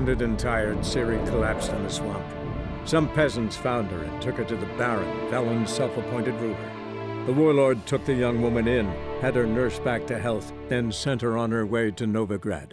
Wounded and tired, Ciri collapsed in the swamp. Some peasants found her and took her to the Baron, Valen's self-appointed ruler. The warlord took the young woman in, had her nursed back to health, then sent her on her way to Novigrad.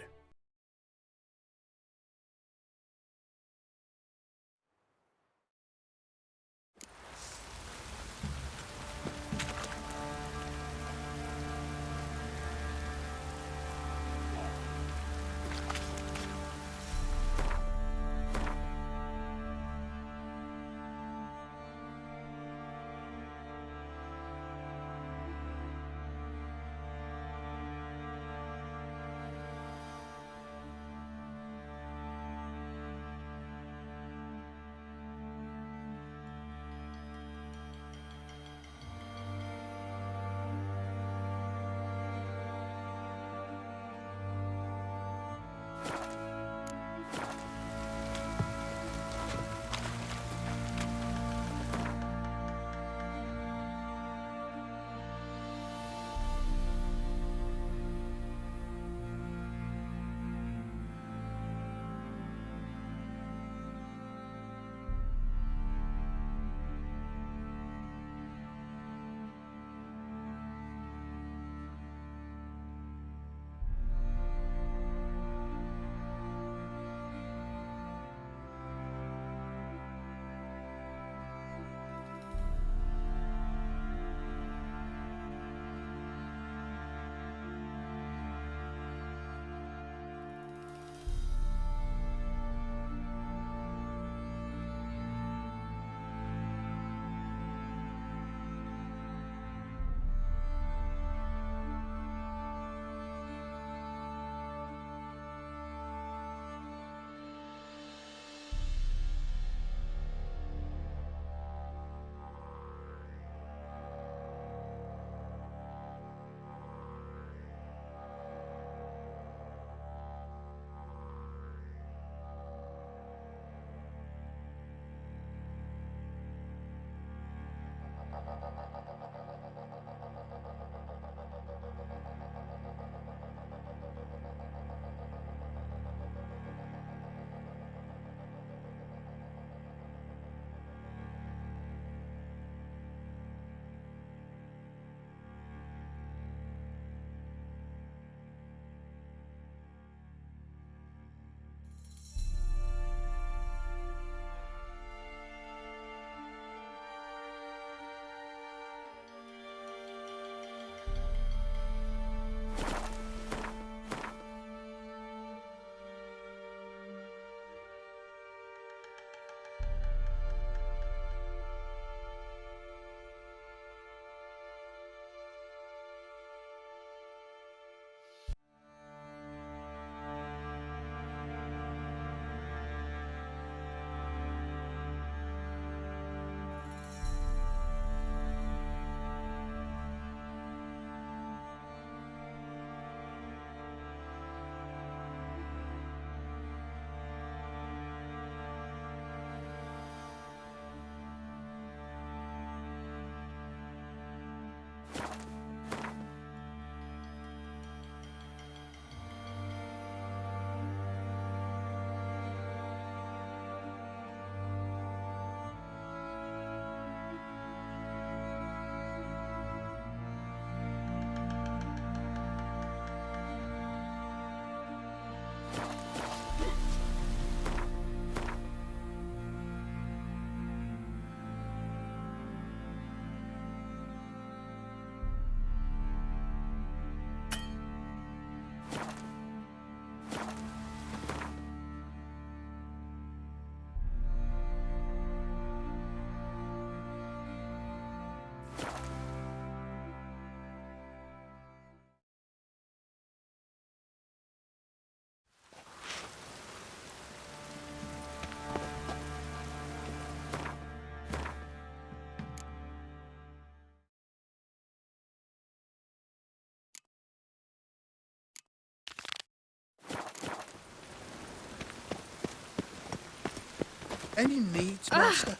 Any needs, master?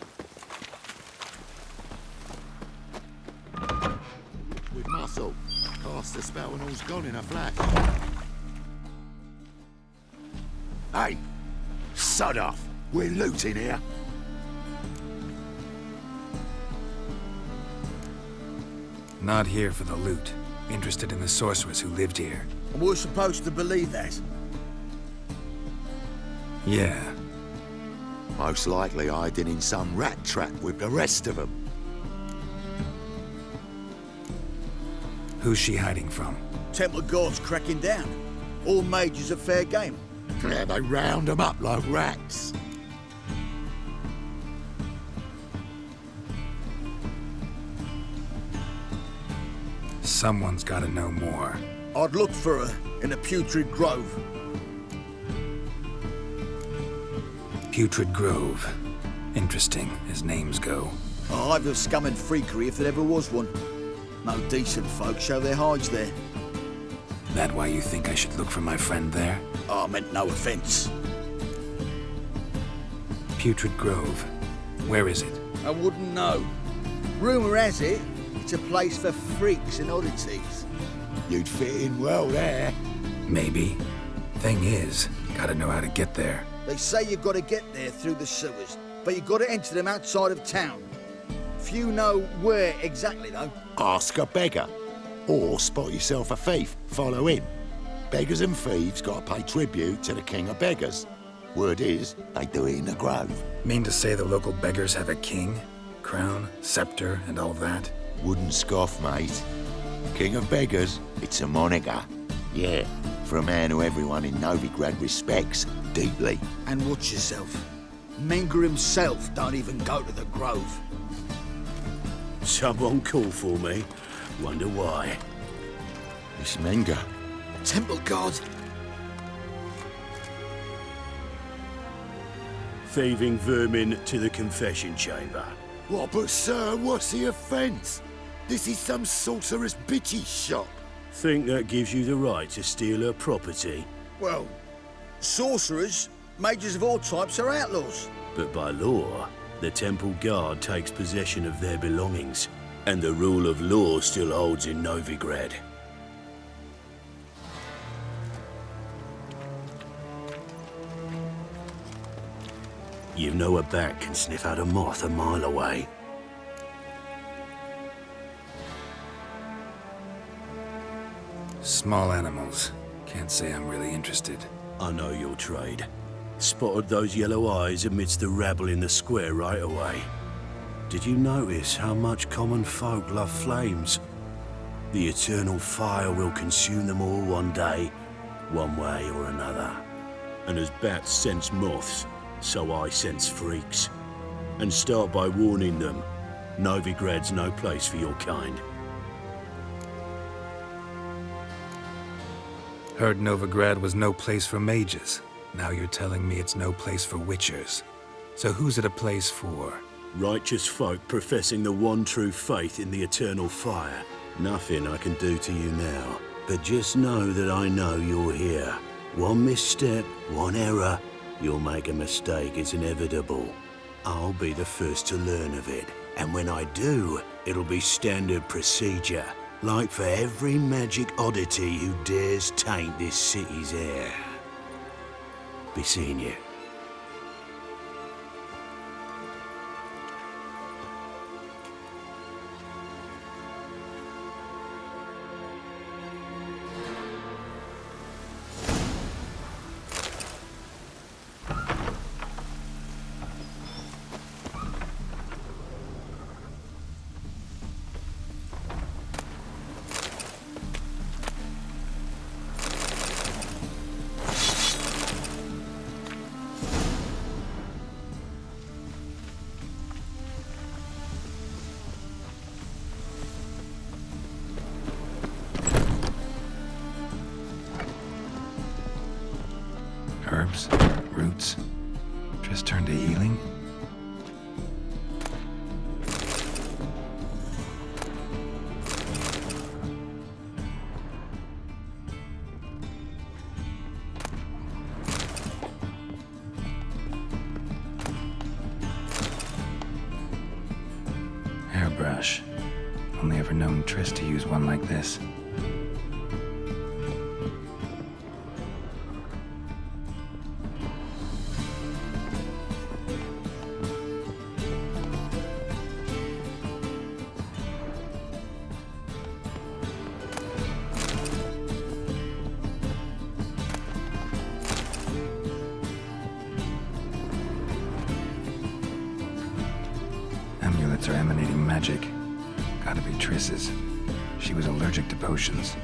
With muscle. Cast the spell and all's gone in a flash. Hey! Sod off. We're looting here. Not here for the loot. Interested in the sorceress who lived here. And we're supposed to believe that. Yeah. Most likely hiding in some rat trap with the rest of them. Who's she hiding from? Temple Guard's cracking down. All mages are fair game. Yeah, they round them up like rats. Someone's gotta know more. I'd look for her in the Putrid Grove. Putrid Grove. Interesting, as names go. A hive of scum and freakery if there ever was one. No decent folk show their hides there. That why you think I should look for my friend there? I meant no offence. Putrid Grove. Where is it? I wouldn't know. Rumour has it, it's a place for freaks and oddities. You'd fit in well there. Maybe. Thing is, gotta know how to get there. They say you've got to get there through the sewers, but you've got to enter them outside of town. Few know where exactly, though. Ask a beggar. Or spot yourself a thief. Follow him. Beggars and thieves got to pay tribute to the king of beggars. Word is, they do it in the grove. Mean to say the local beggars have a king? Crown, scepter, and all that? Wouldn't scoff, mate. King of beggars, it's a moniker. Yeah, for a man who everyone in Novigrad respects deeply. And watch yourself. Menger himself don't even go to the Grove. Someone called for me. Wonder why. It's Menger. Temple Guard. Thieving vermin to the confession chamber. What, but sir, what's the offence? This is some sorcerer's bitchy shop. Think that gives you the right to steal her property? Well, sorcerers, mages of all types are outlaws. But by law, the Temple Guard takes possession of their belongings, and the rule of law still holds in Novigrad. You know a bat can sniff out a moth a mile away. Small animals. Can't say I'm really interested. I know your trade. Spotted those yellow eyes amidst the rabble in the square right away. Did you notice how much common folk love flames? The eternal fire will consume them all one day, one way or another. And as bats sense moths, so I sense freaks. And start by warning them, Novigrad's no place for your kind. Heard Novigrad was no place for mages. Now you're telling me it's no place for witchers. So who's it a place for? Righteous folk professing the one true faith in the eternal fire. Nothing I can do to you now, but just know that I know you're here. One misstep, one error, you'll make a mistake, it's inevitable. I'll be the first to learn of it, and when I do, it'll be standard procedure, like for every magic oddity who dares taint this city's air. Be seeing you. Herbs, roots, just turn to healing? Hairbrush. Only ever known Triss to use one like this. magic. Gotta be Triss's. She was allergic to potions.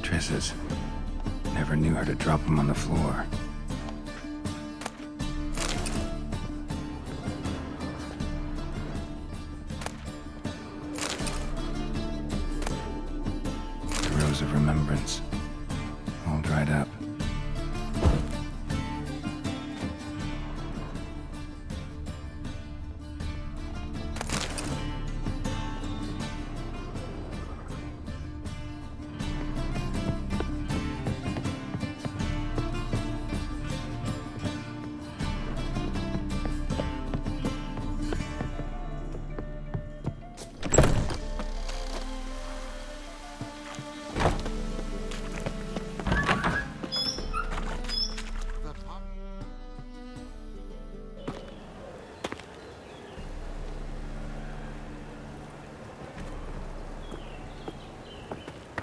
Triss's. Never knew her to drop them on the floor. The Rose of Remembrance. All dried up.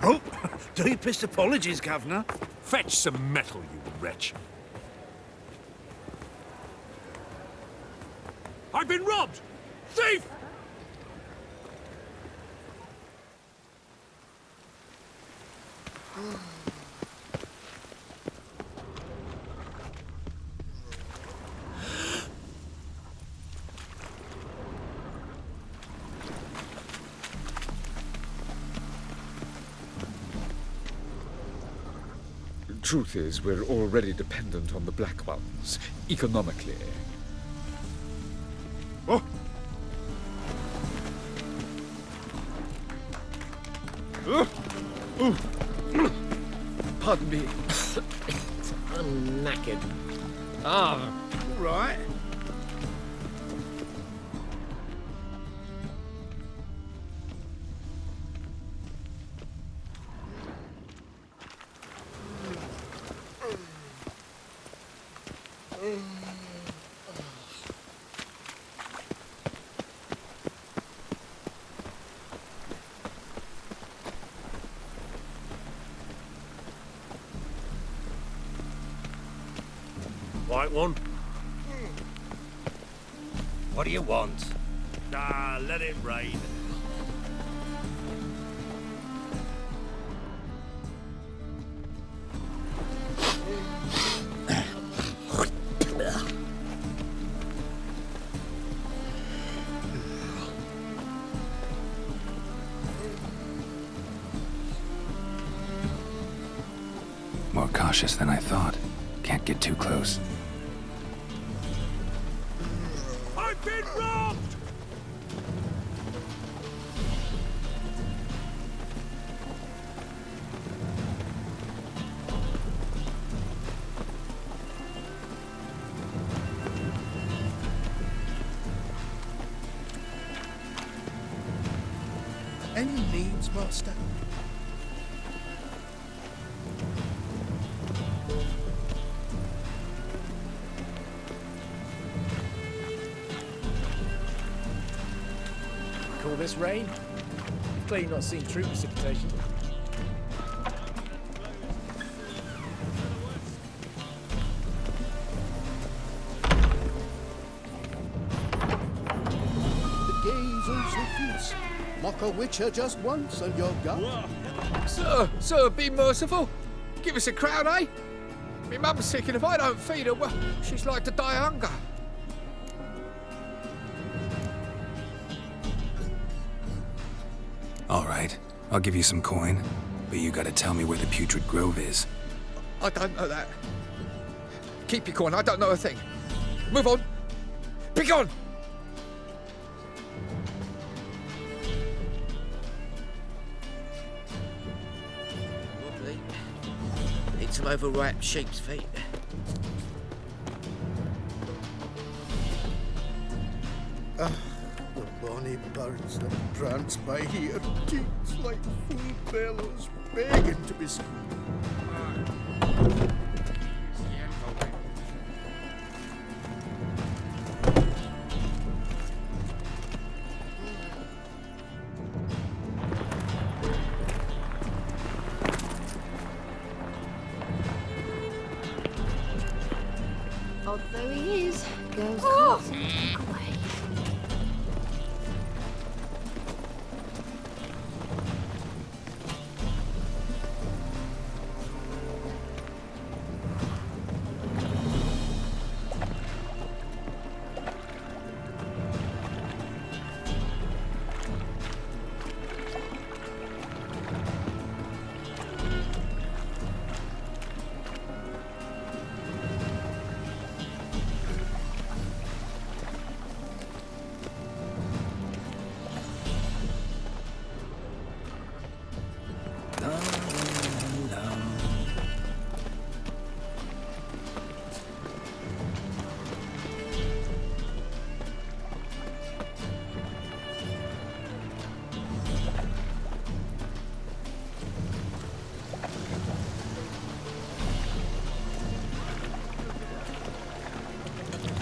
Oh, deepest apologies, Governor. Fetch some metal, you wretch. I've been robbed! Thief! Truth is, we're already dependent on the Black Ones, economically. Oh. Pardon me. I'm knackered. Ah, All right. White one? what do you want? Ah, let it rain. More cautious than I thought. Can't get too close. I've been robbed! Any needs, Master? Call this rain? You've clearly not seen true precipitation. The gaze of swiftness. Mock a witcher just once and you're gone. Sir, be merciful. Give us a crown, eh? Me mum's sick, and if I don't feed her, well, she's like to die of hunger. All right, I'll give you some coin, but you gotta tell me where the Putrid Grove is. I don't know that. Keep your coin, I don't know a thing. Move on. Be gone! Wobbly. Need some overripe sheep's feet. The bonny birds that prance by here, cheeks like full bellows, begging to be seen. Although he is, girls can't seem to look away.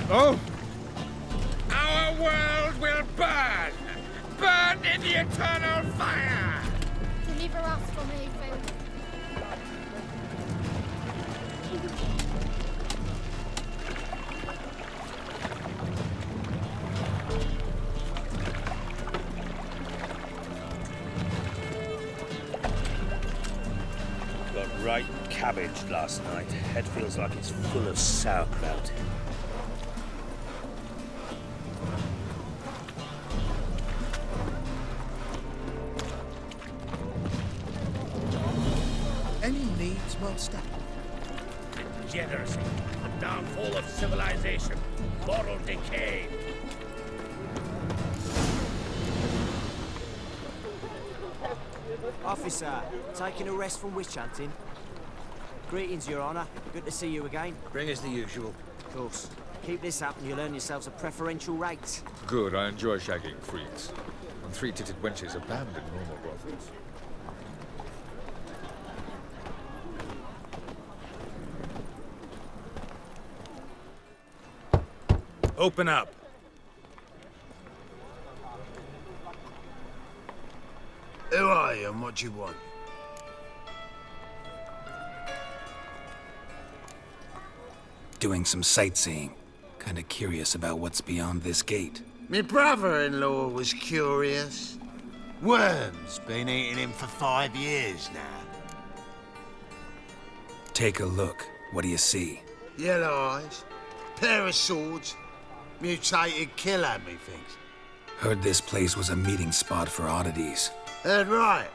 Oh! Our world will burn! Burn in the eternal fire! Deliver us from evil. Got right cabbaged last night. Head feels like it's full of sauerkraut. Any needs, Master? Degeneracy, the downfall of civilization, moral decay. Officer, taking a rest from witch hunting. Greetings, Your Honor. Good to see you again. Bring us the usual. Of course. Keep this up and you'll earn yourselves a preferential rate. Good, I enjoy shagging freaks. And three-titted wenches abandon normal brothels. Open up. Who are you and what do you want? Doing some sightseeing. Kinda curious about what's beyond this gate. Me brother-in-law was curious. Worms been eating him for 5 years now. Take a look. What do you see? Yellow eyes, pair of swords, mutated killer, methinks. Heard this place was a meeting spot for oddities. Heard right.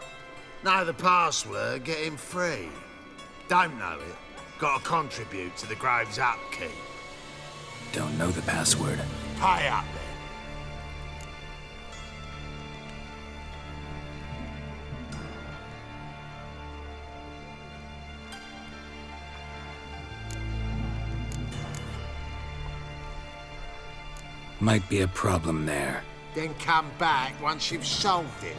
Know the password, get him free. Don't know it, gotta contribute to the Grove's upkeep. Don't know the password. Pay up then. Might be a problem there. Then come back once you've solved it.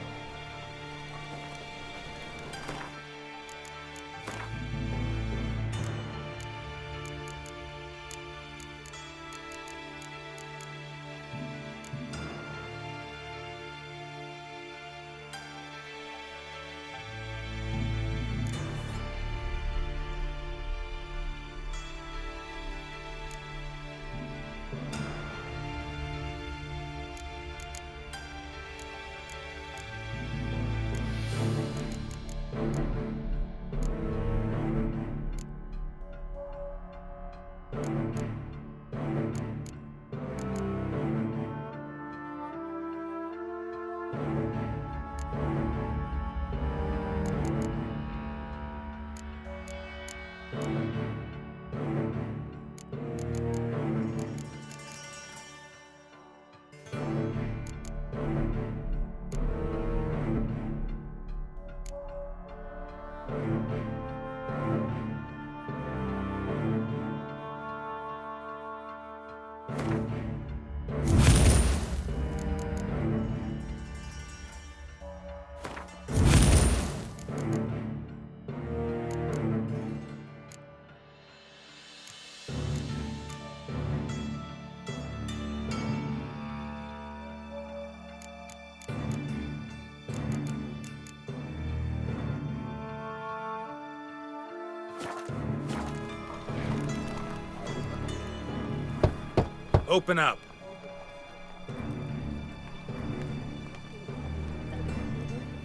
Open up.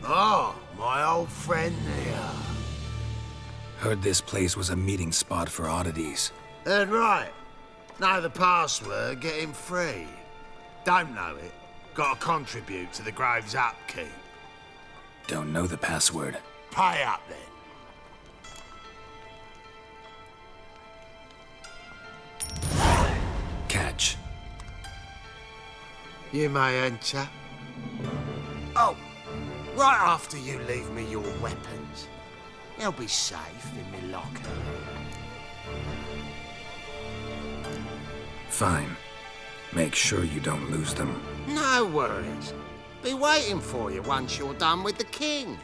Oh, my old friend there. Heard this place was a meeting spot for oddities. Heard right. Know the password, get him free. Don't know it, gotta contribute to the Grave's upkeep. Don't know the password. Pay up then. Catch. You may enter. Oh, right after you leave me your weapons. They'll be safe in me locker. Fine. Make sure you don't lose them. No worries. Be waiting for you once you're done with the king.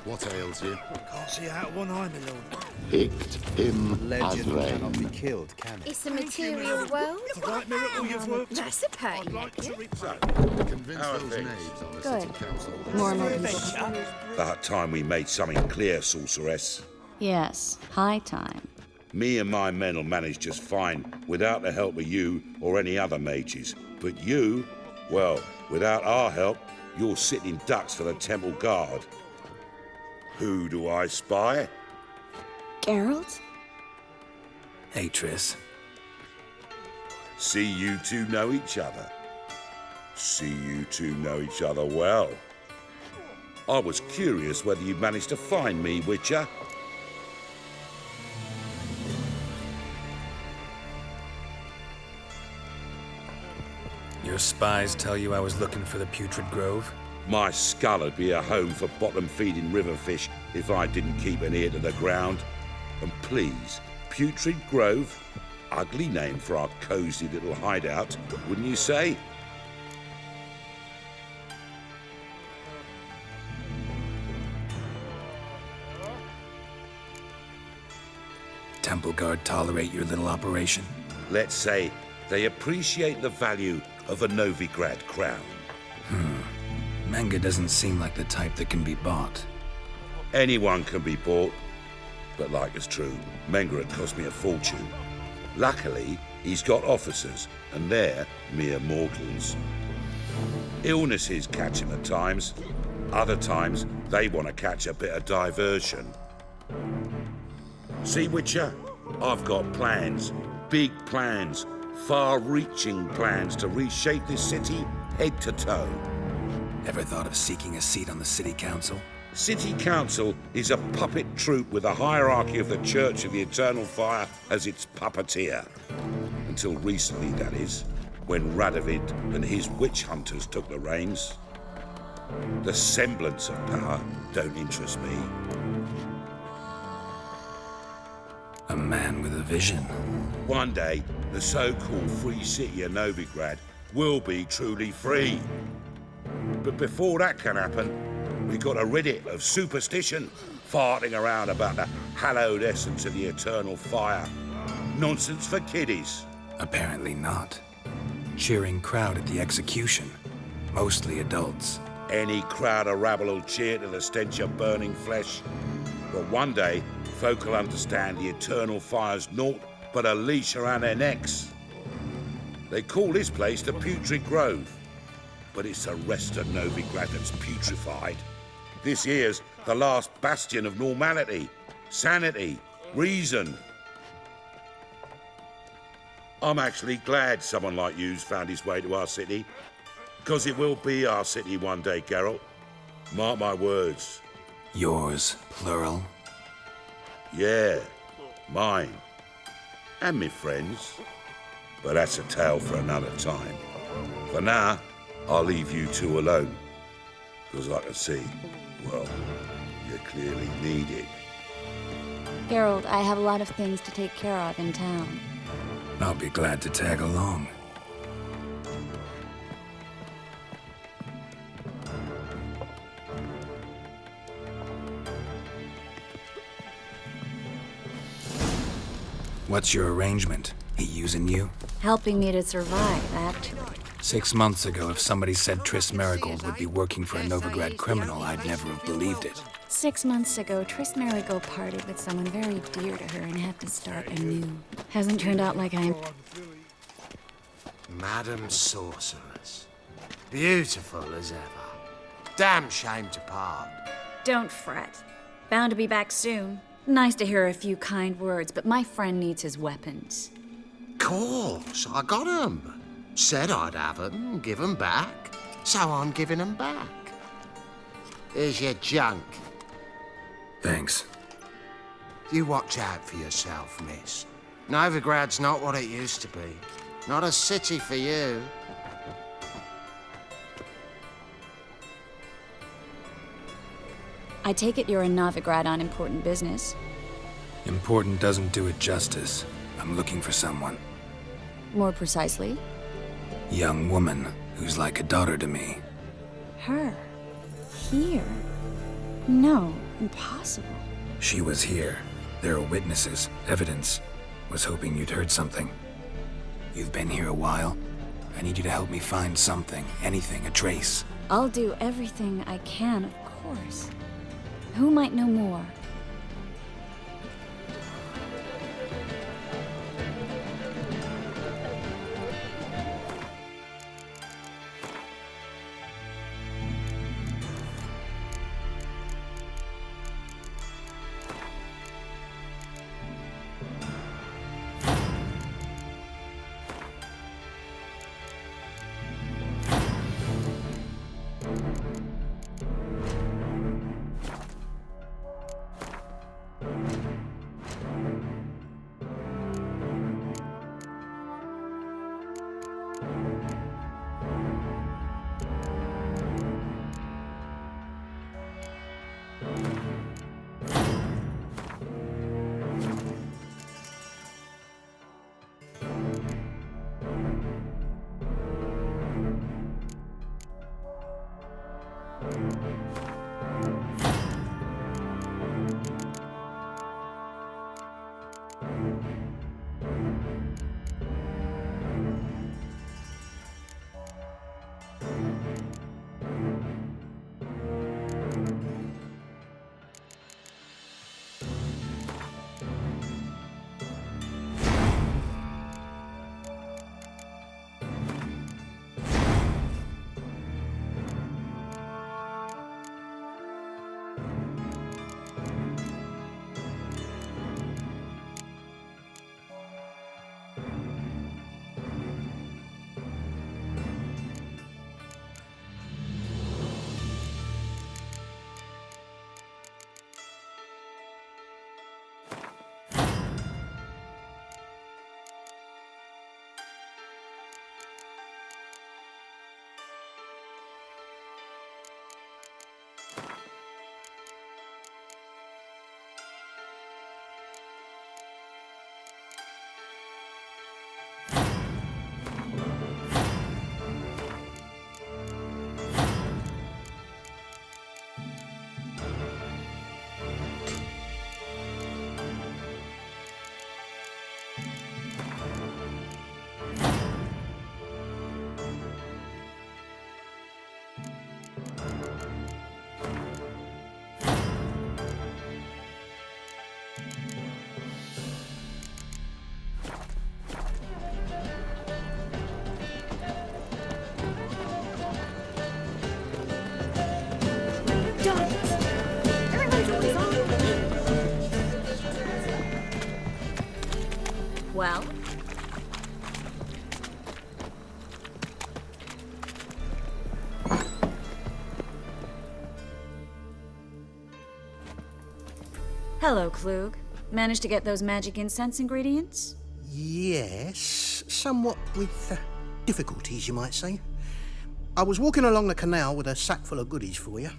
What ails you? Can't see out one eye, my lord. Hicked him as Legend rain. cannot be killed, can it? It's a material world. It's a right miracle you've worked. That's a pain. Convince How those are knaves on the Good. city council. More and more About time we made something clear, sorceress. Yes, high time. Me and my men'll manage just fine without the help of you or any other mages. But you, well, without our help, you're sitting ducks for the temple guard. Who do I spy? Geralt? Hey, Triss. See you two know each other. See you two know each other well. I was curious whether you managed to find me, Witcher. Your spies tell you I was looking for the Putrid Grove? My skull'd be a home for bottom-feeding river fish if I didn't keep an ear to the ground. And please, Putrid Grove, ugly name for our cosy little hideout, wouldn't you say? Temple Guard tolerate your little operation? Let's say they appreciate the value of a Novigrad crown. Menga doesn't seem like the type that can be bought. Anyone can be bought, but like it's true, Menga had cost me a fortune. Luckily, he's got officers, and they're mere mortals. Illnesses catch him at times. Other times, they want to catch a bit of diversion. See, Witcher, I've got plans, big plans, far-reaching plans to reshape this city head to toe. Ever thought of seeking a seat on the city council? City Council is a puppet troupe with a hierarchy of the Church of the Eternal Fire as its puppeteer. Until recently, that is, when Radovid and his witch hunters took the reins. The semblance of power don't interest me. A man with a vision. One day, the so-called free city of Novigrad will be truly free. But before that can happen, we got to rid it of superstition, farting around about the hallowed essence of the eternal fire. Nonsense for kiddies. Apparently not. Cheering crowd at the execution. Mostly adults. Any crowd of rabble will cheer to the stench of burning flesh. But one day, folk will understand the eternal fire's naught but a leash around their necks. They call this place the Putrid Grove, but it's the rest of Novigrad that's putrefied. This here's the last bastion of normality, sanity, reason. I'm actually glad someone like you's found his way to our city, because it will be our city one day, Geralt. Mark my words. Yours, plural. Yeah, mine. And me friends. But that's a tale for another time. For now, I'll leave you two alone. Because I can see, well, you clearly need it. Geralt, I have a lot of things to take care of in town. I'll be glad to tag along. What's your arrangement? He using you? Helping me to survive, actually. 6 months ago, if somebody said Triss Merigold would be working for a Novigrad criminal, I'd never have believed it. 6 months ago, Triss Merigold parted with someone very dear to her and had to start anew. Hasn't turned out like I'm... Madam Sorceress. Beautiful as ever. Damn shame to part. Don't fret. Bound to be back soon. Nice to hear a few kind words, but my friend needs his weapons. Course, I got 'em. Said I'd have 'em, give 'em back. So I'm giving 'em back. Here's your junk. Thanks. You watch out for yourself, miss. Novigrad's not what it used to be. Not a city for you. I take it you're in Novigrad on important business. Important doesn't do it justice. I'm looking for someone. More precisely? Young woman who's like a daughter to me. Her? Here? No, impossible. She was here. There are witnesses, evidence. Was hoping you'd heard something. You've been here a while. I need you to help me find something, anything, a trace. I'll do everything I can, of course. Who might know more? Well? Hello, Klug. Managed to get those magic incense ingredients? Yes, somewhat with difficulties, you might say. I was walking along the canal with a sack full of goodies for you.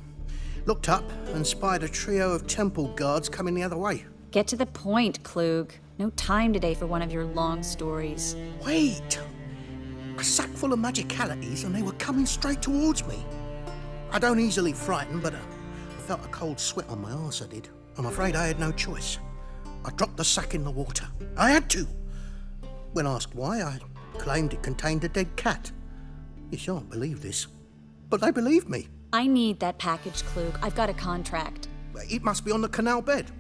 Looked up and spied a trio of temple guards coming the other way. Get to the point, Klug. No time today for one of your long stories. Wait! A sack full of magicalities and they were coming straight towards me. I don't easily frighten, but I felt a cold sweat on my arse, I did. I'm afraid I had no choice. I dropped the sack in the water. I had to. When asked why, I claimed it contained a dead cat. You shan't believe this, but they believed me. I need that package, Klug. I've got a contract. It must be on the canal bed.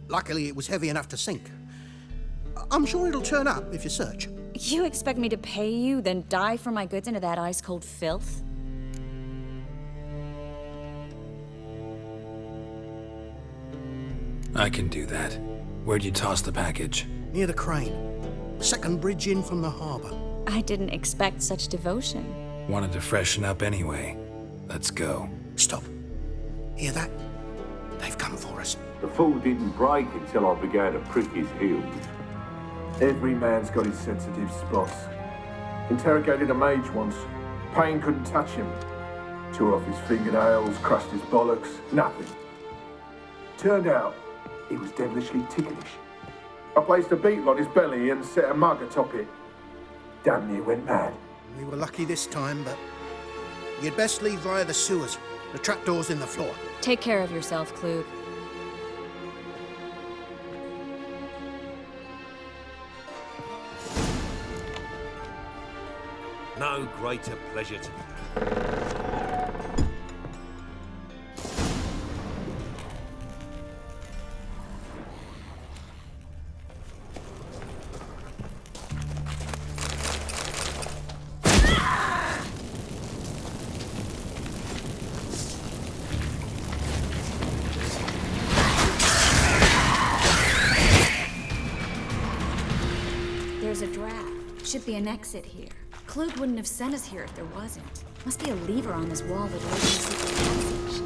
Luckily, it was heavy enough to sink. I'm sure it'll turn up if you search. You expect me to pay you, then dive for my goods into that ice-cold filth? I can do that. Where'd you toss the package? Near the crane. Second bridge in from the harbour. I didn't expect such devotion. Wanted to freshen up anyway. Let's go. Stop. Hear that? They've come for us. The fool didn't break until I began to prick his heels. Every man's got his sensitive spots. Interrogated a mage once. Pain couldn't touch him. Tore off his fingernails, crushed his bollocks, nothing. Turned out, he was devilishly ticklish. I placed a beetle on his belly and set a mug atop it. Damn near went mad. We were lucky this time, but you'd best leave via the sewers. The trapdoor's in the floor. Take care of yourself, Klug. No greater pleasure to me. There's a draft. Should be an exit here. Klug wouldn't have sent us here if there wasn't. Must be a lever on this wall that opens the passage.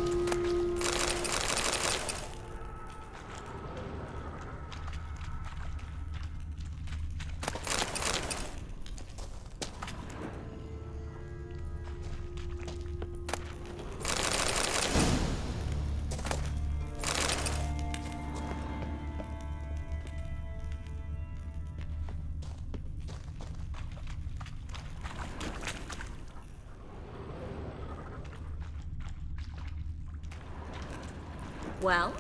Well?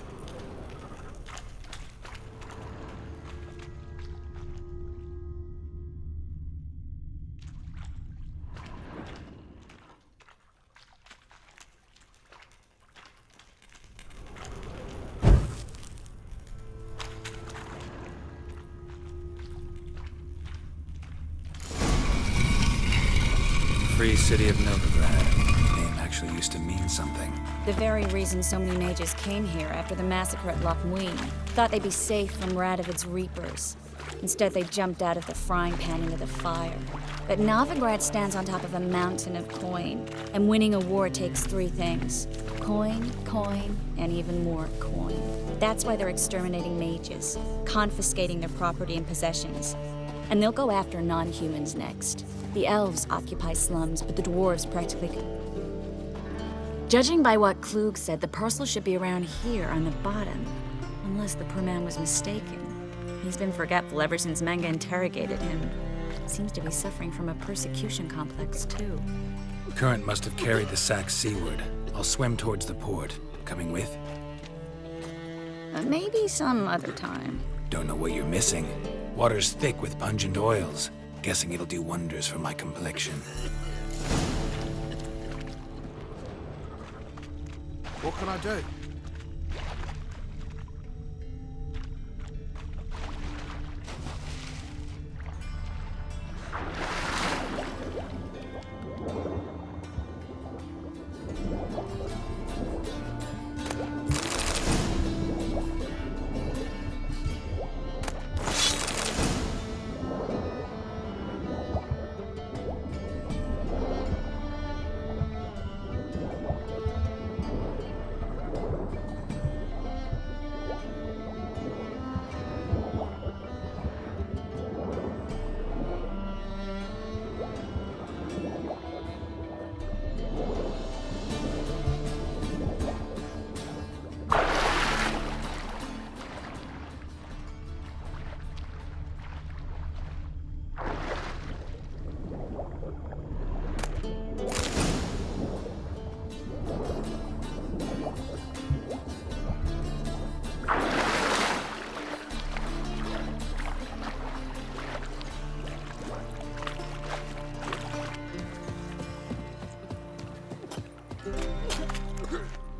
Free City of Novigrad. Name actually used to mean something. The very reason so many mages came here after the massacre at Loch Muin. Thought they'd be safe from Radovid's reapers. Instead, they jumped out of the frying pan into the fire. But Novigrad stands on top of a mountain of coin, and winning a war takes three things. Coin, coin, and even more coin. That's why they're exterminating mages, confiscating their property and possessions. And they'll go after non-humans next. The elves occupy slums, but the dwarves practically... Judging by what Klug said, the parcel should be around here on the bottom. Unless the poor man was mistaken. He's been forgetful ever since Manga interrogated him. Seems to be suffering from a persecution complex, too. Current must have carried the sack seaward. I'll swim towards the port. Coming with? Maybe some other time. Don't know what you're missing. Water's thick with pungent oils. Guessing it'll do wonders for my complexion. What can I do?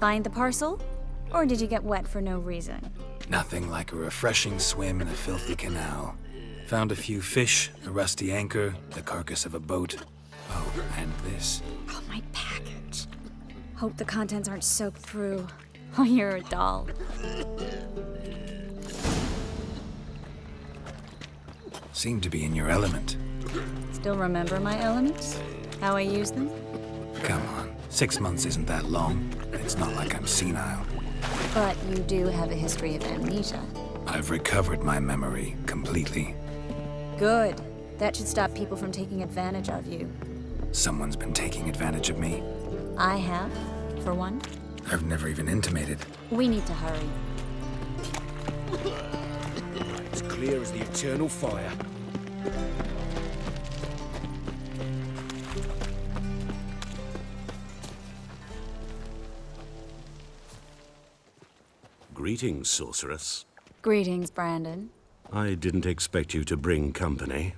Find the parcel? Or did you get wet for no reason? Nothing like a refreshing swim in a filthy canal. Found a few fish, a rusty anchor, the carcass of a boat. Oh, and this. Oh, my package. Hope the contents aren't soaked through. Oh, you're a doll. Seem to be in your element. Still remember my elements? How I use them? Come on, 6 months isn't that long. It's not like I'm senile. But you do have a history of amnesia. I've recovered my memory completely. Good. That should stop people from taking advantage of you. Someone's been taking advantage of me. I have, for one. I've never even intimated. We need to hurry. It's clear as the eternal fire. Greetings, sorceress. Greetings, Brandon. I didn't expect you to bring company.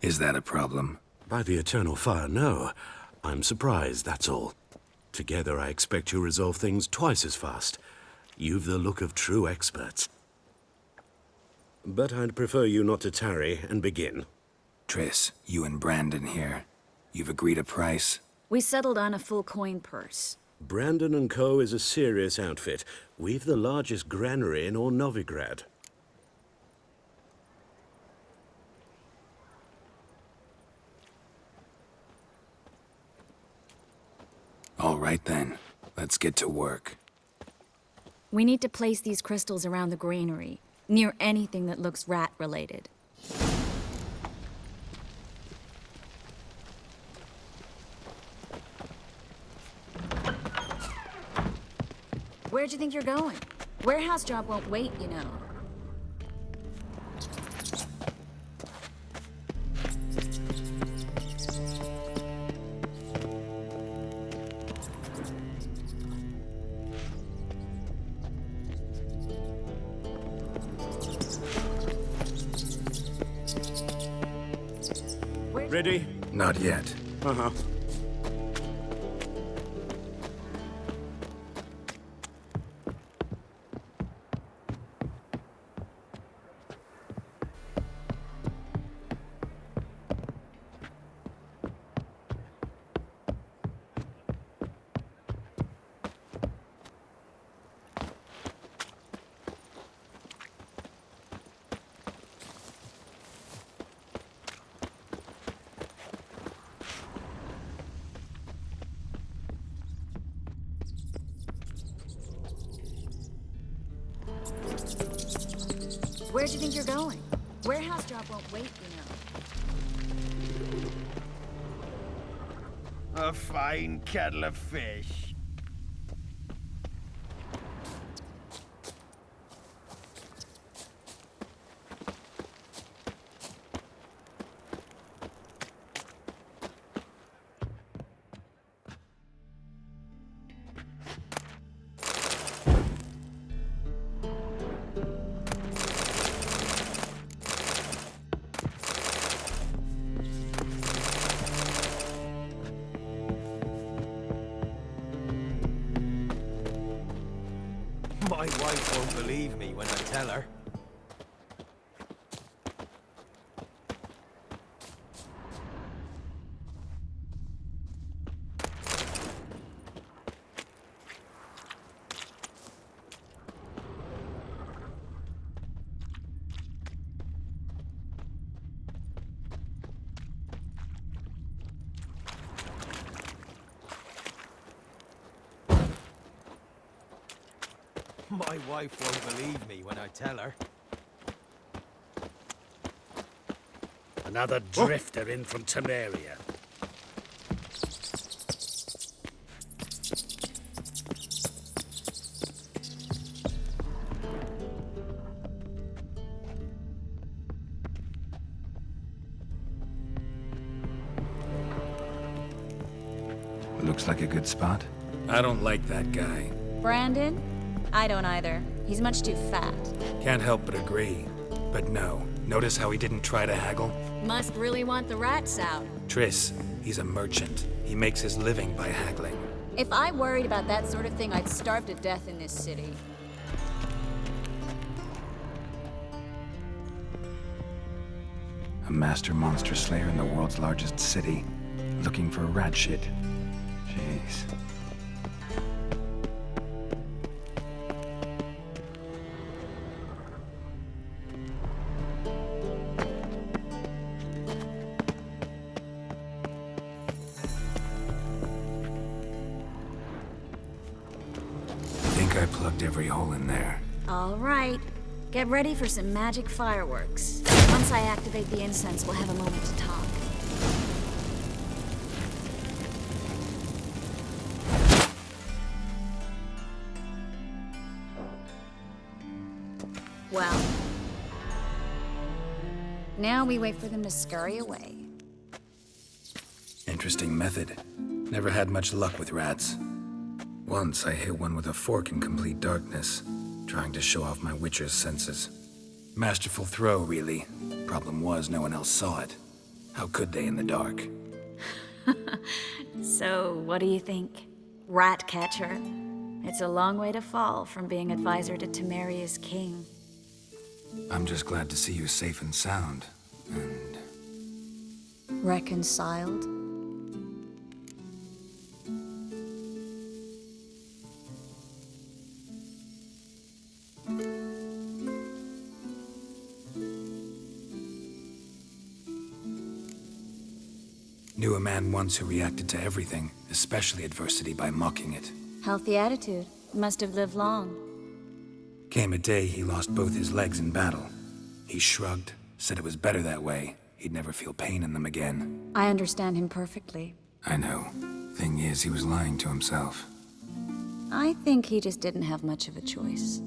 Is that a problem? By the eternal fire, no. I'm surprised, that's all. Together, I expect you resolve things twice as fast. You've the look of true experts. But I'd prefer you not to tarry and begin. Triss, you and Brandon here. You've agreed a price? We settled on a full coin purse. Brandon & Co. is a serious outfit. We've the largest granary in all Novigrad. All right then, let's get to work. We need to place these crystals around the granary, near anything that looks rat-related. Where'd you think you're going? Warehouse job won't wait, you know. Ready? Not yet. Uh-huh. Where'd you think you're going? Warehouse job won't wait, you know. A fine kettle of fish. My wife won't believe me when I tell her. My wife won't believe me when I tell her. Another drifter in from Temeria. Looks like a good spot. I don't like that guy. Brandon? I don't either. He's much too fat. Can't help but agree. But no, Notice how he didn't try to haggle? Must really want the rats out. Triss, he's a merchant. He makes his living by haggling. If I worried about that sort of thing, I'd starve to death in this city. A master monster slayer in the world's largest city, looking for rat shit. Jeez. I plugged every hole in there. All right. Get ready for some magic fireworks. Once I activate the incense, we'll have a moment to talk. Well, now we wait for them to scurry away. Interesting method. Never had much luck with rats. Once I hit one with a fork in complete darkness, trying to show off my Witcher's senses. Masterful throw, really. Problem was, no one else saw it. How could they in the dark? So, what do you think? Rat catcher? It's a long way to fall from being advisor to Temeria's king. I'm just glad to see you safe and sound, and... reconciled? Knew a man once who reacted to everything, especially adversity, by mocking it. Healthy attitude. Must have lived long. Came a day he lost both his legs in battle. He shrugged, said it was better that way. He'd never feel pain in them again. I understand him perfectly. I know. Thing is, he was lying to himself. I think he just didn't have much of a choice.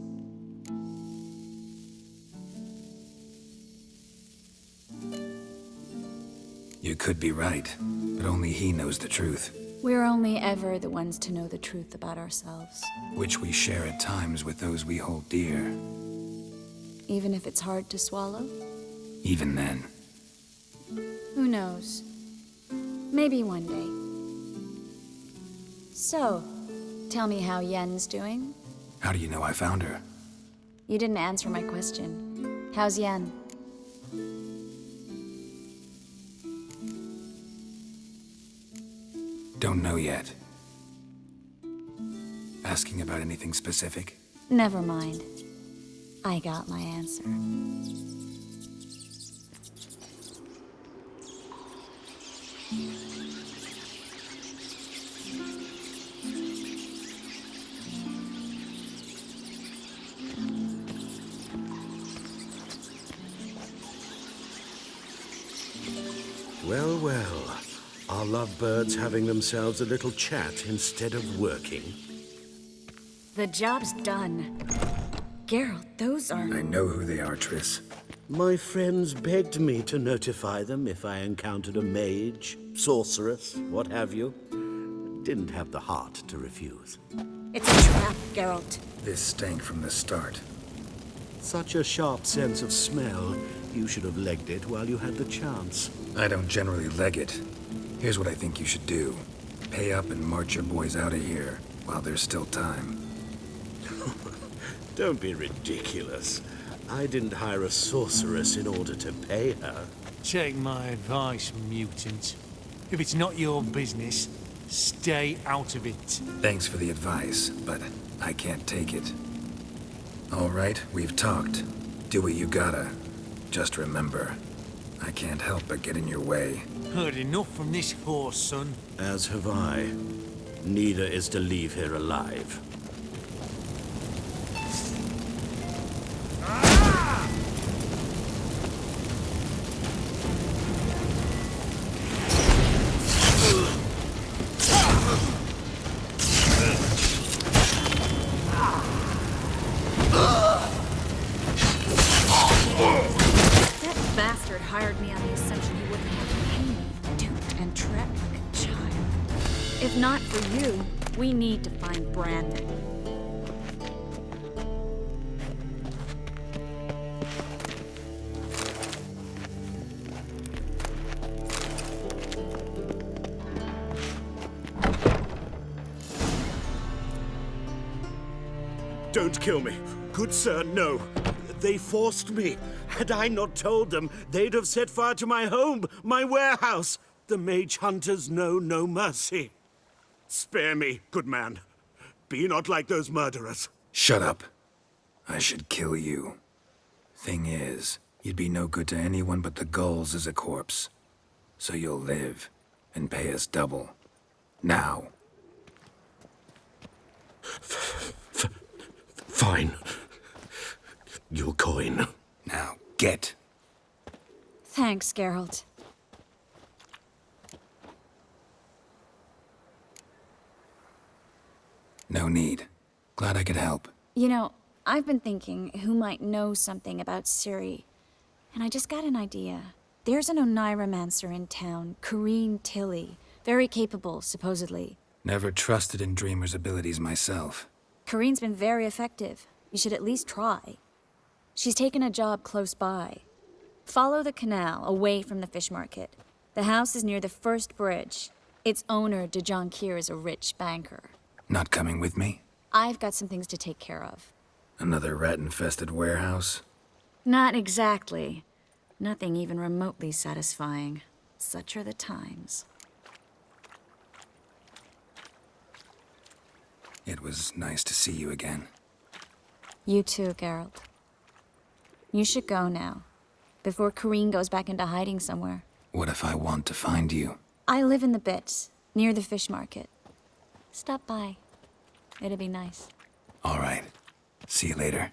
You could be right, but only he knows the truth. We're only ever the ones to know the truth about ourselves. Which we share at times with those we hold dear. Even if it's hard to swallow? Even then. Who knows? Maybe one day. So, tell me how Yen's doing? How do you know I found her? You didn't answer my question. How's Yen? Don't know yet. Asking about anything specific? Never mind. I got my answer. Well, well. Are lovebirds having themselves a little chat instead of working? The job's done. Geralt, those are... I know who they are, Triss. My friends begged me to notify them if I encountered a mage, sorceress, what have you. Didn't have the heart to refuse. It's a trap, Geralt. This stank from the start. Such a sharp sense of smell. You should have legged it while you had the chance. I don't generally leg it. Here's what I think you should do. Pay up and march your boys out of here while there's still time. Don't be ridiculous. I didn't hire a sorceress in order to pay her. Take my advice, mutant. If it's not your business, stay out of it. Thanks for the advice, but I can't take it. All right, we've talked. Do what you gotta. Just remember, I can't help but get in your way. Heard enough from this horse, son. As have I. Neither is to leave here alive. That bastard hired me on the assumption he wouldn't have to pay me, duped and trapped like a child. If not for you, we need to find Brandon. Don't kill me. Good sir, no. They forced me. Had I not told them, they'd have set fire to my home, my warehouse. The mage hunters know no mercy. Spare me, good man. Be not like those murderers. Shut up. I should kill you. Thing is, you'd be no good to anyone but the gulls as a corpse. So you'll live, and pay us double. Now. Fine. Your coin. Now, get. Thanks, Geralt. No need. Glad I could help. You know, I've been thinking who might know something about Ciri. And I just got an idea. There's an Oneiromancer in town, Corrine Tilly. Very capable, supposedly. Never trusted in Dreamer's abilities myself. Corrine's been very effective. You should at least try. She's taken a job close by. Follow the canal, away from the fish market. The house is near the first bridge. Its owner, de Jonquier, is a rich banker. Not coming with me? I've got some things to take care of. Another rat-infested warehouse? Not exactly. Nothing even remotely satisfying. Such are the times. It was nice to see you again. You too, Geralt. You should go now, before Corrine goes back into hiding somewhere. What if I want to find you? I live in the Bits, near the fish market. Stop by. It'd be nice. All right. See you later.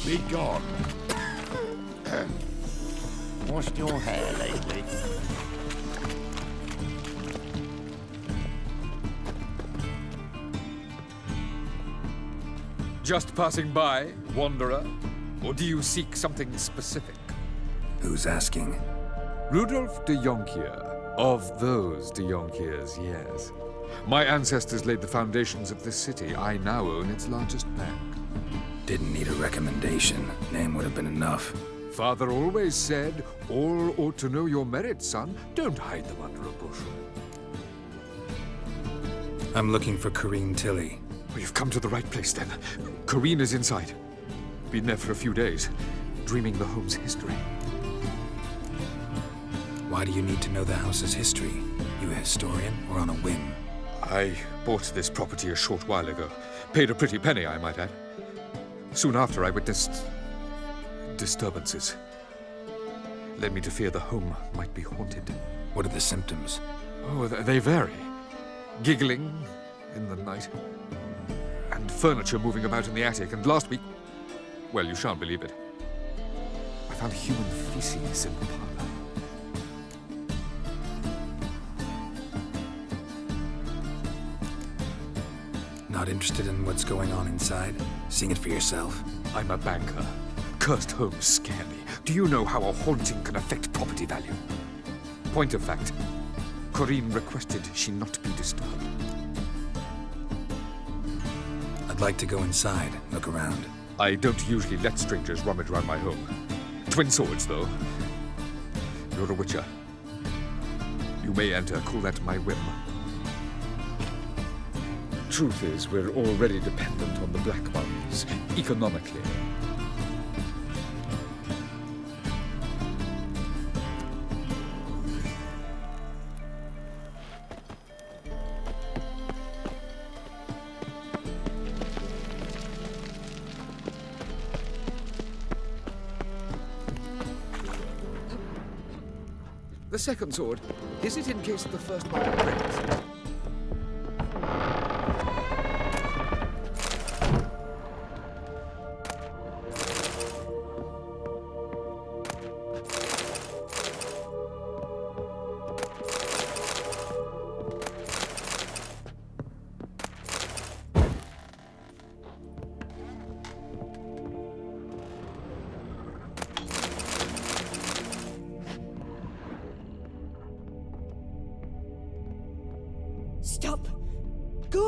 Be gone. Washed your hair lately? Just passing by, wanderer? Or do you seek something specific? Who's asking? Rudolf de Jonquier. Of those de Jonquiers, yes. My ancestors laid the foundations of this city. I now own its largest bank. Didn't need a recommendation. Name would have been enough. Father always said, all ought to know your merits, son. Don't hide them under a bushel. I'm looking for Corrine Tilly. Well, you've come to the right place, then. Corrine is inside. Been there for a few days, dreaming the home's history. Why do you need to know the house's history? You a historian or on a whim? I bought this property a short while ago. Paid a pretty penny, I might add. Soon after, I witnessed disturbances. Led me to fear the home might be haunted. What are the symptoms? Oh, they vary. Giggling in the night. And furniture moving about in the attic. And last week, well, you shan't believe it, I found human feces in the parlor. Not interested in what's going on inside? Seeing it for yourself? I'm a banker. Cursed homes scare me. Do you know how a haunting can affect property value? Point of fact, Corrine requested she not be disturbed. I'd like to go inside, look around. I don't usually let strangers rummage around my home. Twin swords, though. You're a witcher. You may enter, call that my whim. Truth is, we're already dependent on the Black Ones, economically. The second sword, is it in case the first one breaks?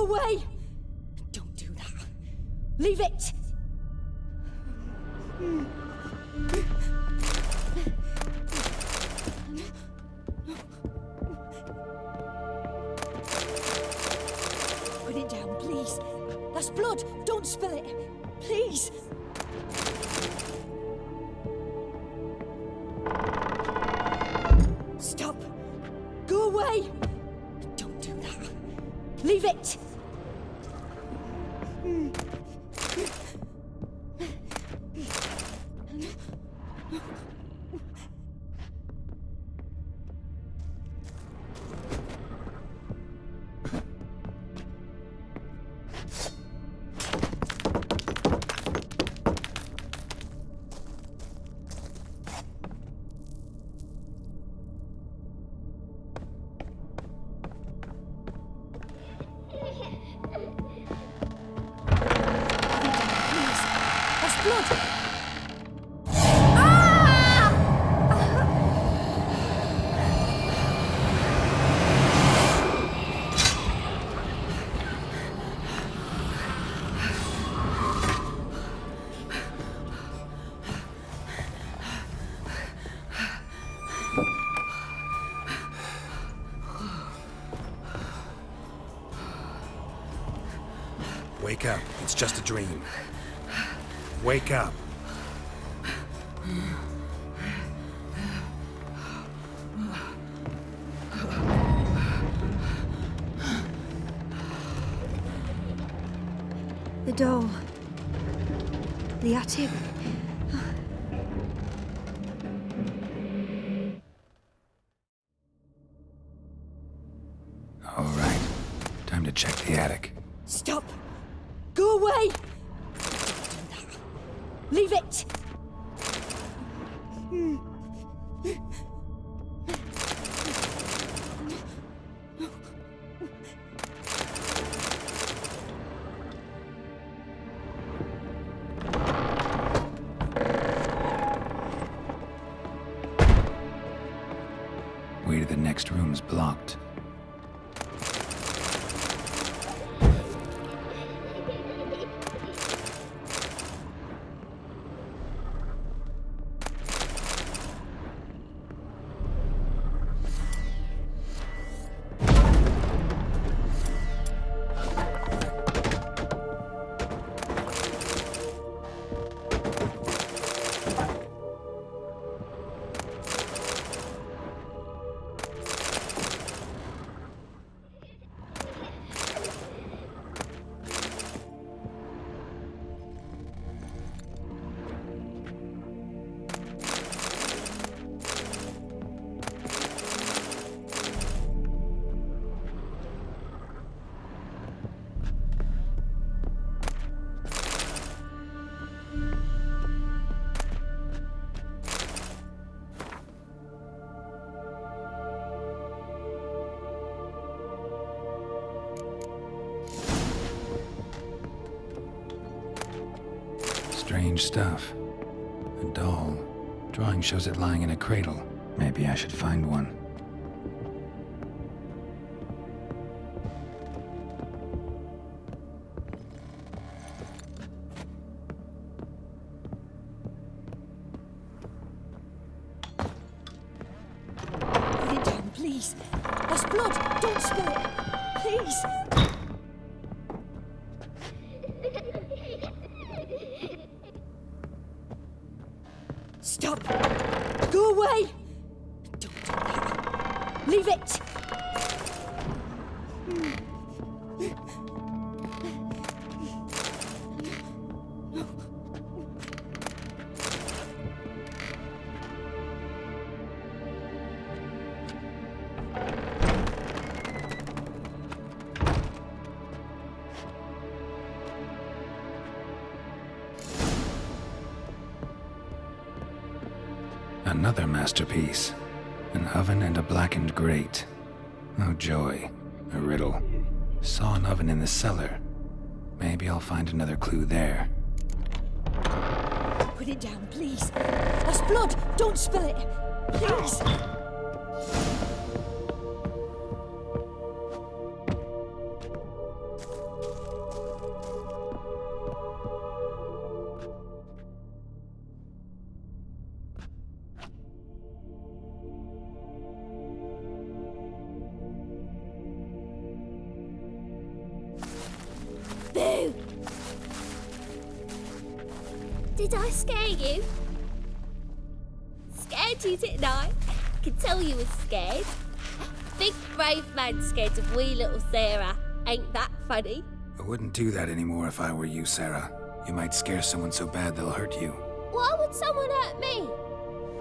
away! Don't do that. Leave it! Put it down, please. That's blood. Don't spill it. Please. Stop. Go away. Don't do that. Leave it. Wake up. It's just a dream. Wake up. The doll. The attic. All right. Time to check the attic. Stop. Go away. Don't do that. Leave it. Way to the next room's blocked. Strange stuff. A doll. Drawing shows it lying in a cradle. Maybe I should find one. Put it down, please. That's blood. Don't spill it. Please. Stop. Go away. Don't do that. Leave it. Another masterpiece. An oven and a blackened grate. Oh joy. A riddle. Saw an oven in the cellar. Maybe I'll find another clue there. Put it down, please. That's blood. Don't spill it. Please. Did I scare you? Scared you, didn't I? Can tell you was scared. Big brave man scared of wee little Sarah. Ain't that funny? I wouldn't do that anymore if I were you, Sarah. You might scare someone so bad they'll hurt you. Why would someone hurt me?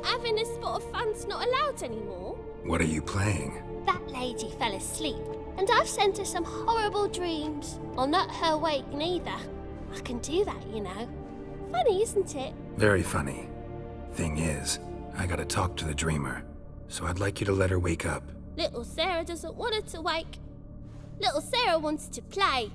Having a spot of fun's not allowed anymore. What are you playing? That lady fell asleep, and I've sent her some horrible dreams. I'll not her wake neither. I can do that, you know. Funny, isn't it? Very funny. Thing is, I gotta talk to the dreamer, so I'd like you to let her wake up. Little Sarah doesn't want her to wake. Little Sarah wants to play.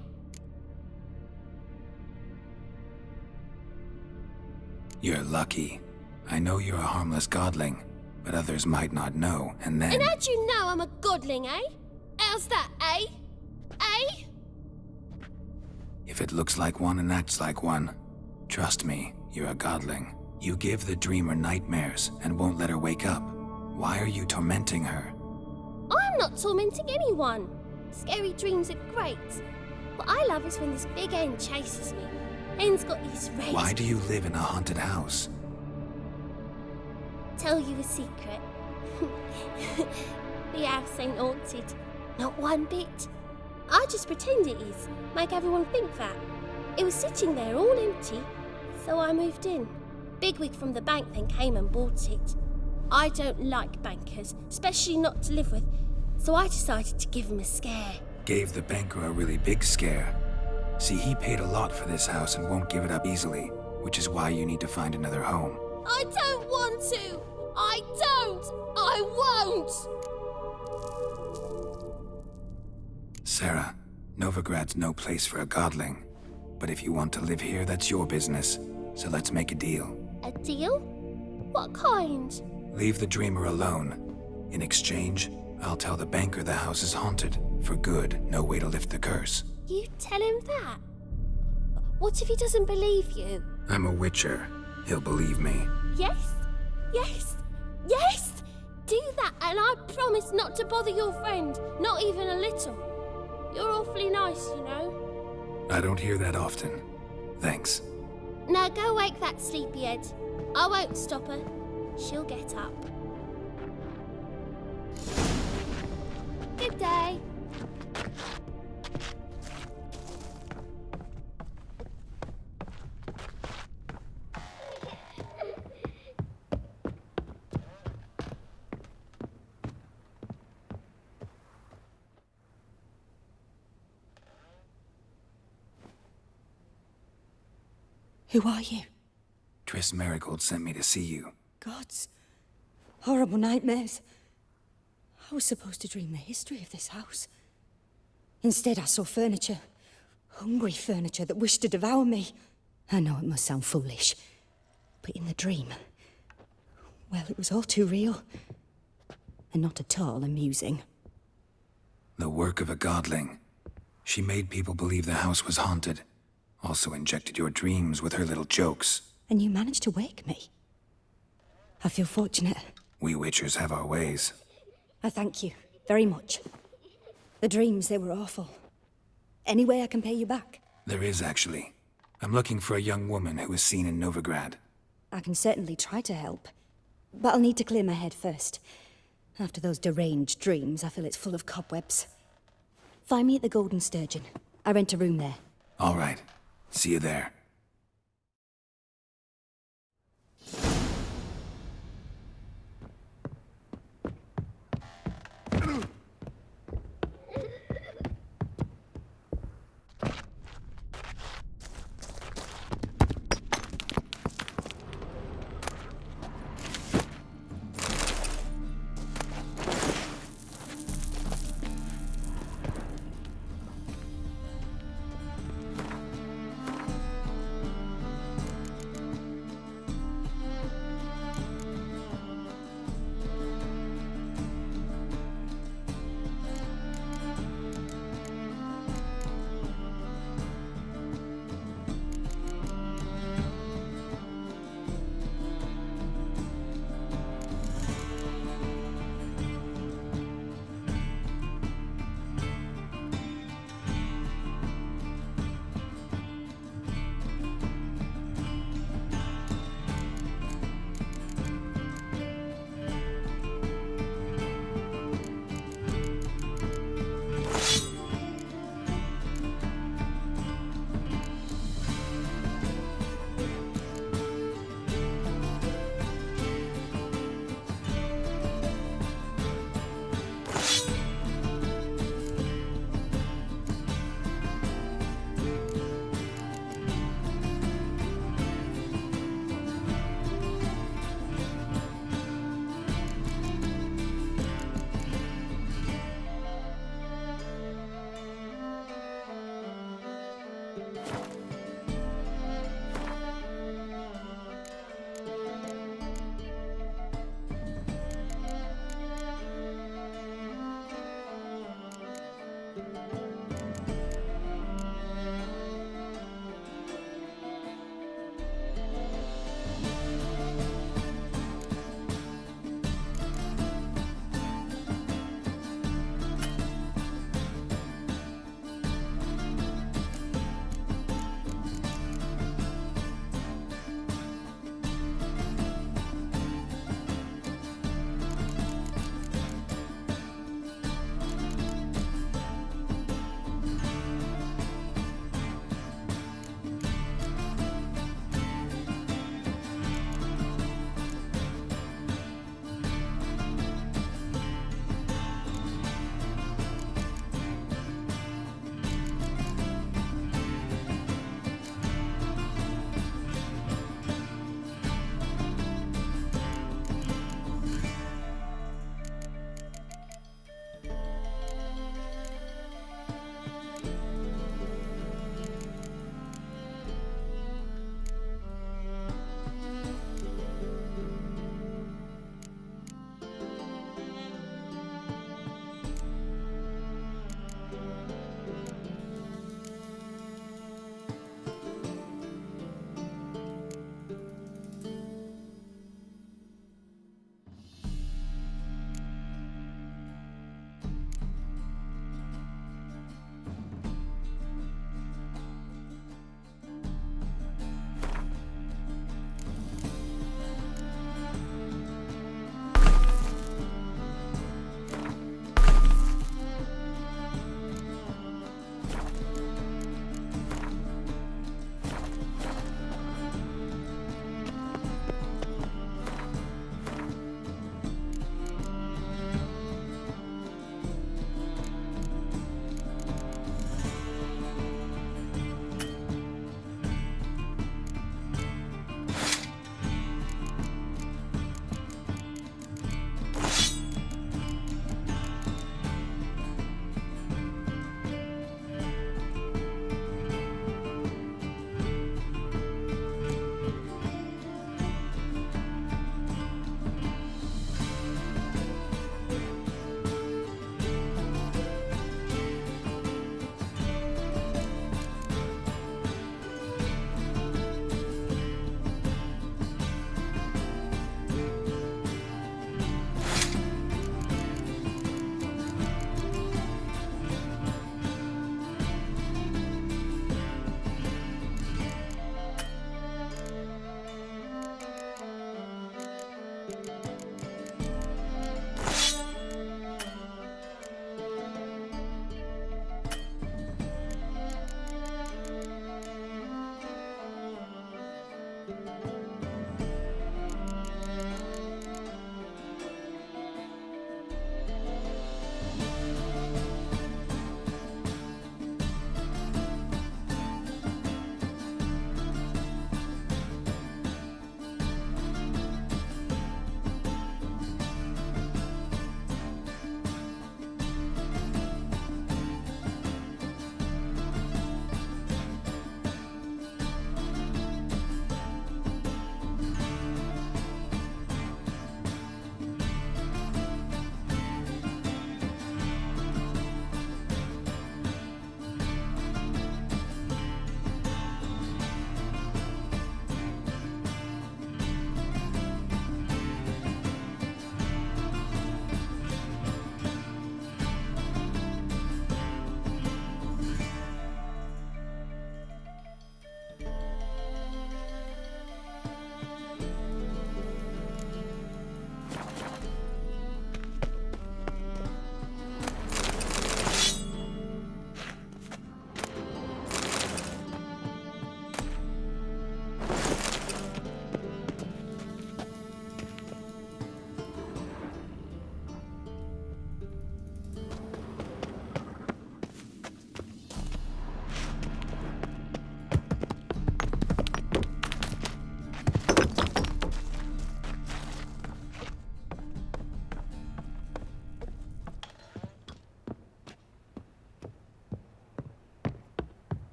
You're lucky. I know you're a harmless godling, but others might not know, and then... And how'd you know I'm a godling, eh? How's that, eh? Eh? If it looks like one and acts like one, trust me, you're a godling. You give the dreamer nightmares and won't let her wake up. Why are you tormenting her? I'm not tormenting anyone. Scary dreams are great. What I love is when this big hen chases me. Hen's got these red... Why do you live in a haunted house? Tell you a secret. The house ain't haunted. Not one bit. I just pretend it is. Make everyone think that. It was sitting there all empty, so I moved in. Bigwig from the bank then came and bought it. I don't like bankers, especially not to live with, so I decided to give him a scare. Gave the banker a really big scare. See, he paid a lot for this house and won't give it up easily, which is why you need to find another home. I don't want to! I don't! I won't! Sarah, Novigrad's no place for a godling. But if you want to live here, that's your business. So let's make a deal. A deal? What kind? Leave the dreamer alone. In exchange, I'll tell the banker the house is haunted. For good, no way to lift the curse. You tell him that? What if he doesn't believe you? I'm a witcher. He'll believe me. Yes? Yes? Yes! Do that and I promise not to bother your friend. Not even a little. You're awfully nice, you know. I don't hear that often. Thanks. Now go wake that sleepyhead. I won't stop her. She'll get up. Good day. Who are you? Triss Merigold sent me to see you. Gods. Horrible nightmares. I was supposed to dream the history of this house. Instead, I saw furniture. Hungry furniture that wished to devour me. I know it must sound foolish, but in the dream, well, it was all too real. And not at all amusing. The work of a godling. She made people believe the house was haunted. Also injected your dreams with her little jokes. And you managed to wake me. I feel fortunate. We witchers have our ways. I thank you very much. The dreams, they were awful. Any way I can pay you back? There is, actually. I'm looking for a young woman who was seen in Novigrad. I can certainly try to help. But I'll need to clear my head first. After those deranged dreams, I feel it's full of cobwebs. Find me at the Golden Sturgeon. I rent a room there. All right. See you there.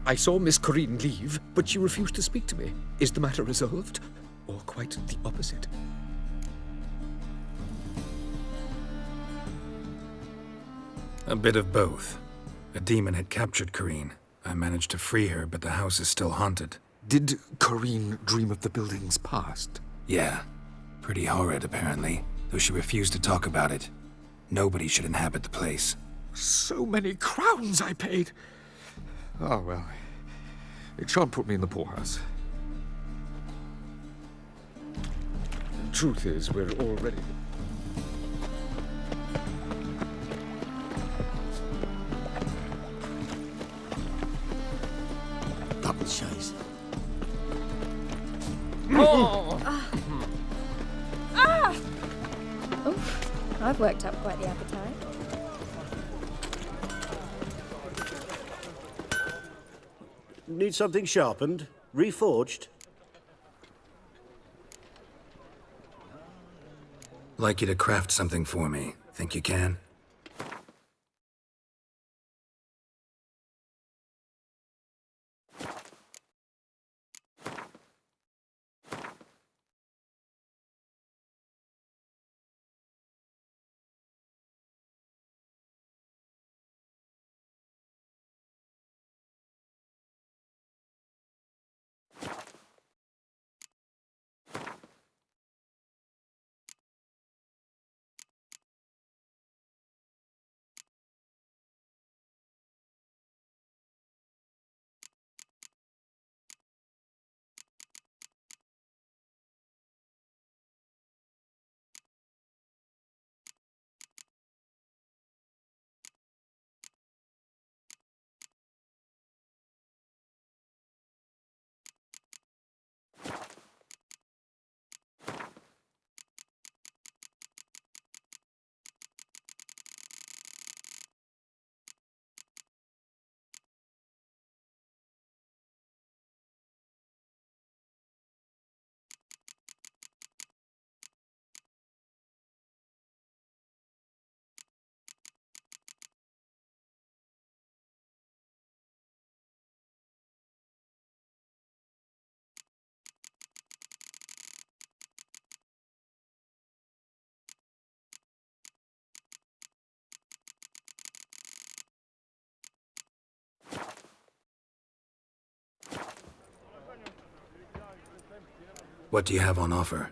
I saw Miss Corinne leave, but she refused to speak to me. Is the matter resolved? Or quite the opposite? A bit of both. A demon had captured Corinne. I managed to free her, but the house is still haunted. Did Corinne dream of the building's past? Yeah. Pretty horrid, apparently, though she refused to talk about it. Nobody should inhabit the place. So many crowns I paid! Oh, well. It shan't put me in the poorhouse. Truth is, we're already... Double chase. Oh! Ah! Oof, I've worked up quite the appetite. Need something sharpened? Reforged? Like you to craft something for me. Think you can? What do you have on offer?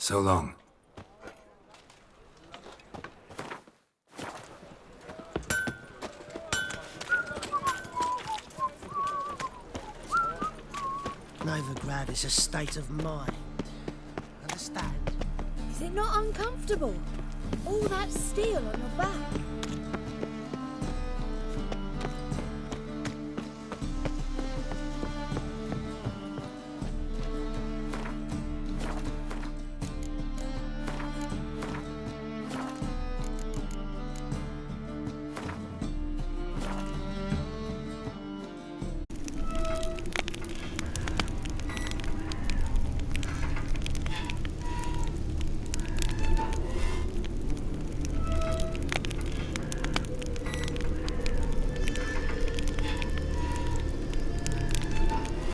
So long. Novigrad is a state of mind. Understand? Is it not uncomfortable? All that steel on your back.